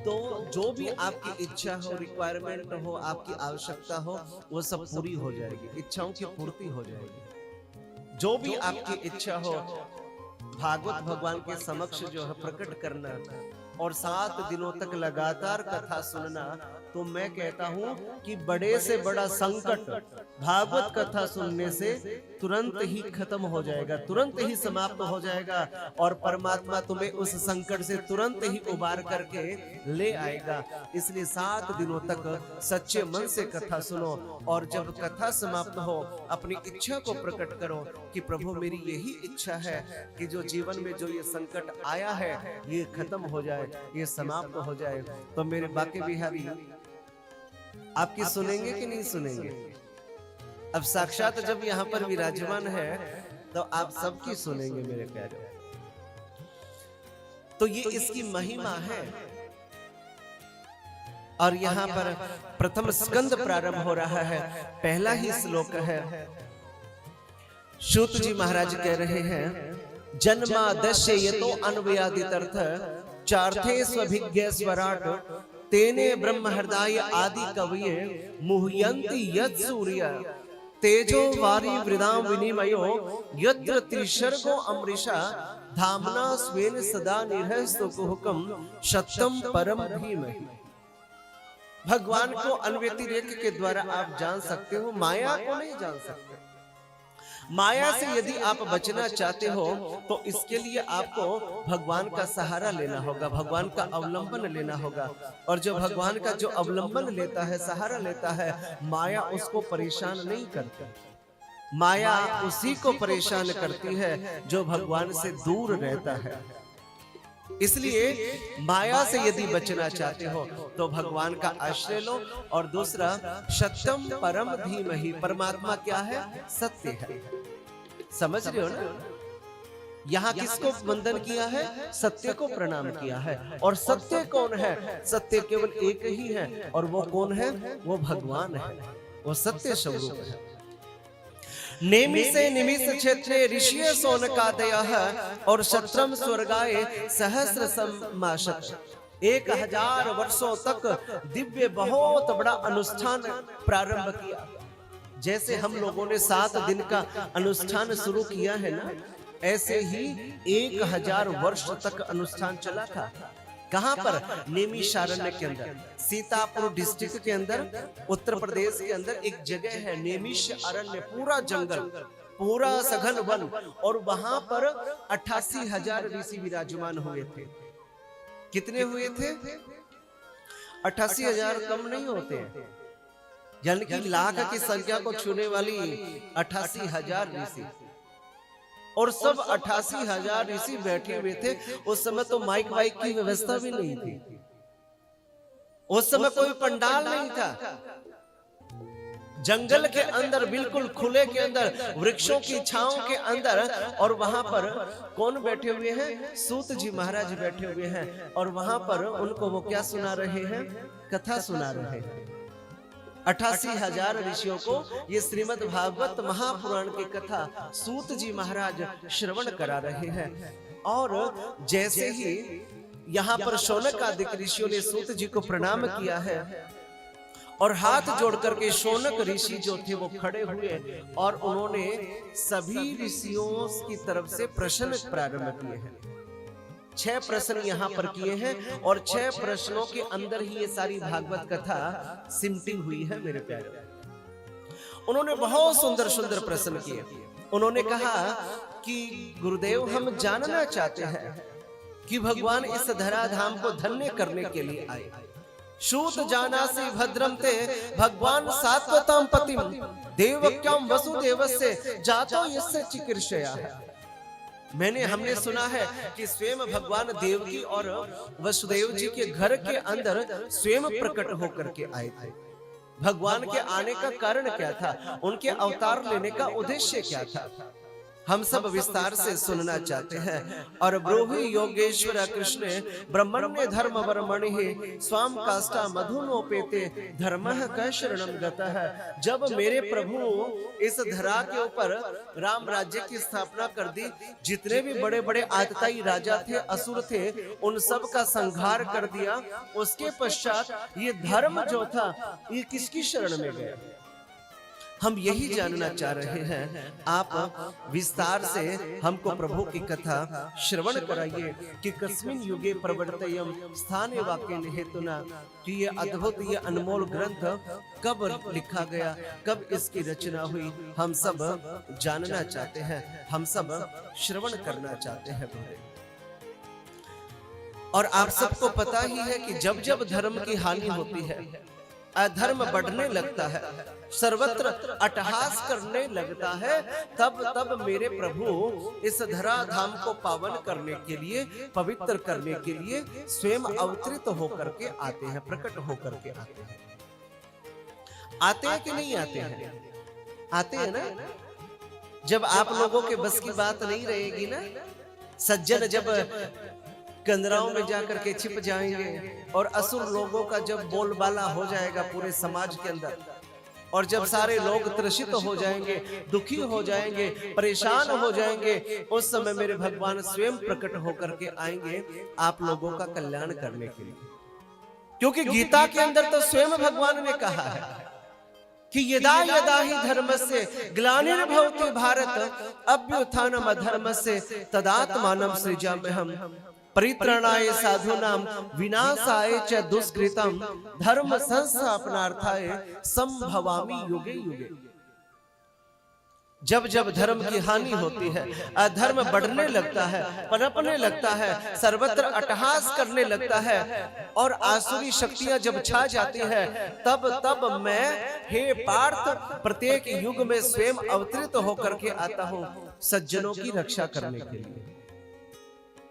तो जो भी आपकी इच्छा हो, रिक्वायरमेंट हो, आपकी आवश्यकता हो, वो सब पूरी हो जाएगी, इच्छाओं की पूर्ति हो जाएगी। जो भी आपकी इच्छा हो भागवत भगवान के समक्ष जो है प्रकट करना और 7 दिनों तक लगातार कथा सुनना, तो मैं कहता हूं कि बड़े से बड़ा संकट भागवत कथा सुनने से तुरंत ही खत्म हो जाएगा, तुरंत ही समाप्त हो जाएगा और परमात्मा तुम्हें उस संकट से तुरंत ही उबार करके ले आएगा। इसलिए 7 दिनों तक सच्चे मन से कथा सुनो और जब कथा समाप्त हो अपनी इच्छा को प्रकट करो कि प्रभु मेरी यही इच्छा है कि जो जीवन में जो ये संकट आया है ये खत्म हो जाए, ये समाप्त हो जाए। तो मेरे बाके बिहारी आपकी सुनेंगे कि नहीं सुनेंगे? अब साक्षात जब यहाँ पर विराजमान है तो आप सबकी सुनेंगे मेरे प्यारे। तो ये इसकी महिमा है। और यहाँ पर प्रथम स्कंद प्रारंभ हो रहा है, पहला ही श्लोक है। सूत जी महाराज कह रहे हैं जन्मादस्य यतो अन्वयादितर्थ चार्थे स्वभिज्ञ स्वराट तेने ब्रह्म हृदय आदि कवये मुह्यन्ति यत् सूर्य तेजो वारी वृदाम विनिमयो यत्र त्रिशर्गो अमृषा धामना स्वेन सदा निर्हस्तो कुहुकम सत्यम परम धीमहि। भगवान को अन्व्यतिरेक के द्वारा आप जान सकते हो, माया को नहीं जान सकते। माया से यदि आप बचना चाहते हो तो इसके लिए आपको भगवान का सहारा लेना होगा, भगवान का अवलंबन लेना होगा। और जो भगवान का जो अवलंबन लेता है, सहारा लेता है, माया उसको परेशान नहीं करती। माया उसी को परेशान करती है जो भगवान से दूर रहता है। इसलिए माया से यदि बचना चाहते हो तो भगवान का आश्रय लो। और दूसरा सत्यम परम धीमहि, परमात्मा क्या है? सत्य है। समझ रहे हो ना? यहाँ किसको वंदन किया है? सत्य को प्रणाम किया है। और सत्य कौन है? सत्य केवल एक ही है। और वो कौन है? वो भगवान है, वो सत्य स्वरूप है। नेमिसे निमिष क्षेत्रे ऋषिय सोनकादयः और शत्रम स्वर्गाय सहस्र सम्माशत्। 1000 वर्षों तक दिव्य बहुत बड़ा अनुष्ठान प्रारंभ किया। जैसे हम लोगों ने 7 दिन का अनुष्ठान शुरू किया है ना, ऐसे ही 1000 वर्ष तक अनुष्ठान चला था। कहां पर? नेमिषारण्य के अंदर, सीतापुर डिस्ट्रिक्ट के अंदर, उत्तर प्रदेश के अंदर एक जगह है नेमिष अरण्य, पूरा जंगल, पूरा सघन वन। और वहां पर 88,000 ऋषि विराजमान हुए थे। कितने हुए थे? 88,000 कम नहीं होते हैं, यानी कि लाख की संख्या को छूने वाली 88,000 ऋषि। और सब 88,000 ऋषि बैठे हुए थे। उस समय तो माइक वाइक की व्यवस्था भी नहीं थी, उस समय कोई पंडाल नहीं था। जंगल के अंदर, बिल्कुल खुले के अंदर, वृक्षों की छांव के अंदर। और वहां पर कौन बैठे हुए हैं? सूत जी महाराज बैठे हुए हैं। और वहां पर उनको वो क्या सुना रहे हैं? कथा सुना रहे हैं। 88,000 ऋषियों को ये श्रीमद् भागवत महापुराण की कथा सूत जी महाराज श्रवण करा रहे हैं। और जैसे ही यहाँ पर शौनक आदि ऋषियों ने सूत जी को प्रणाम किया है और हाथ जोड़ करके शौनक ऋषि जो थे वो खड़े हुए और उन्होंने सभी ऋषियों की तरफ से प्रश्न प्रारंभ किए हैं। 6 प्रश्न यहाँ पर किए हैं और 6 प्रश्नों के अंदर ही ये सारी भागवत कथा सिमटी हुई है मेरे प्यारे। उन्होंने बहुत सुंदर सुंदर प्रश्न किए। उन्होंने कहा कि गुरुदेव, हम जानना चाहते हैं कि भगवान इस धराधाम को धन्य करने के लिए आए। सूत जानासि भद्रम ते भगवान सात्वताम पतिम देवक्याम वसुदेवस्य जातो यस्य चिकीर्षया। हमने सुना है कि स्वयं भगवान देवकी और वसुदेव जी के घर के अंदर स्वयं प्रकट होकर के आए थे। भगवान के आने का कारण क्या था? उनके अवतार लेने का उद्देश्य क्या था? हम सब विस्तार से सुनना चाहते हैं। और ब्रूहि योगेश्वर कृष्ण ब्रह्मण्य धर्म वर्मणि स्वाम काष्ठा मधुनोपेते धर्मः क शरणम गतः। जब मेरे प्रभु इस धरा के ऊपर राम राज्य की स्थापना कर दी, जितने भी बड़े बड़े आतताई राजा थे, असुर थे, उन सब का संहार कर दिया। उसके पश्चात ये धर्म जो था ये किसकी शरण में गया? हम यही जानना चाह रहे हैं। आप विस्तार से हमको प्रभु की कथा श्रवण कराइए कि कस्मिन युगे प्रवर्तयम स्थाने वाक्य हेतुना, कि ये अद्भुत, ये अनमोल ग्रंथ कब लिखा गया, कब इसकी रचना हुई, हम सब जानना चाहते हैं, हम सब श्रवण करना चाहते हैं। और आप सबको पता ही है कि जब जब धर्म की हानि होती है, अधर्म बढ़ने लगता है, सर्वत्र अट्टहास करने लगता है, तब तब मेरे प्रभु इस धरा धाम को पावन करने के लिए, पवित्र करने के लिए स्वयं अवतरित होकर के आते हैं, प्रकट होकर के आते हैं। आते हैं कि नहीं आते हैं? आते हैं ना। जब आप लोगों के बस की बात नहीं रहेगी ना, सज्जन जब कंदराओं में जाकर के छिप जाएंगे और असुर लोगों का जब बोलबाला हो जाएगा पूरे समाज के अंदर, और जब सारे लोग त्रसित हो जाएंगे, दुखी हो जाएंगे, परेशान हो जाएंगे, उस समय मेरे भगवान स्वयं प्रकट होकर के आएंगे आप लोगों का कल्याण करने के लिए। क्योंकि गीता के अंदर तो स्वयं भगवान ने कहा है कि यदा यदा ही धर्मस्य ग्लानिर्भवति भारत अभ्युत्थानम् अधर्मस्य तदात्मानं सृजाम्यहम् परित्राणाय साधूनां विनाशाय च दुष्कृतम् धर्म संस्थापनार्थाय संभवामि युगे युगे। जब जब धर्म की हानि होती है, अधर्म बढ़ने लगता है, पनपने लगता है, सर्वत्र अट्टहास करने लगता है, और आसुरी शक्तियां जब छा जाती है, तब तब मैं, हे पार्थ, प्रत्येक युग में स्वयं अवतरित होकर के आता हूं सज्जनों की रक्षा करने के लिए।